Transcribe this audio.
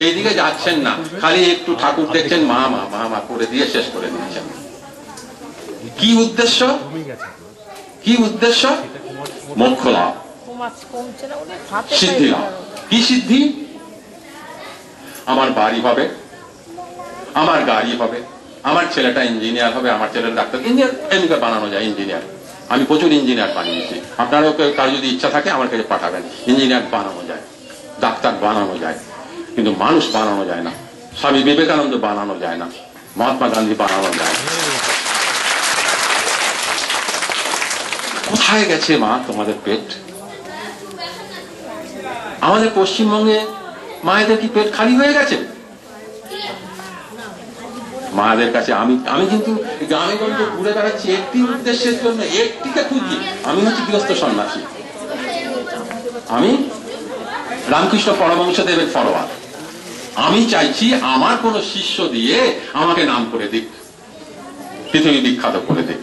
এইদিকে যাচ্ছেন না, খালি একটু ঠাকুর দেখছেন, মা মা মা মা করে দিয়ে শেষ করে দিচ্ছেন। কি উদ্দেশ্য? কি উদ্দেশ্য? মোক্ষ লাভ, সিদ্ধি লাভ। কি সিদ্ধি? আমার বাড়ি হবে, আমার গাড়ি হবে, আমার ছেলেটা ইঞ্জিনিয়ার হবে, আমার ছেলেটা ডাক্তার। ইঞ্জিনিয়ার এমনি বানানো যায়, ইঞ্জিনিয়ার আমি প্রচুর ইঞ্জিনিয়ার বানিয়েছি। আপনারাও কারো যদি ইচ্ছা থাকে আমার কাছে পাঠাবেন। ইঞ্জিনিয়ার বানানো যায়, ডাক্তার বানানো যায়, কিন্তু মানুষ বানানো যায় না। স্বামী বিবেকানন্দ বানানো যায় না, মহাত্মা গান্ধী বানানো যায় না। কোথায় গেছে মা তোমাদের পেট? আমাদের পশ্চিমবঙ্গে মায়েদের কি পেট খালি হয়ে গেছে? মায়েদের কাছে আমি কিন্তু গ্রামে গঞ্জে ঘুরে বেড়াচ্ছি একটি উদ্দেশ্যের জন্য, একটিকে খুঁজি। আমি হচ্ছি গৃহস্থ সন্ন্যাসী, আমি রামকৃষ্ণ পরমহংসদেবের ফলোয়ার। আমি চাইছি আমার কোন শিষ্য দিয়ে আমাকে নাম করে দিক, পৃথিবী বিখ্যাত করে দিক।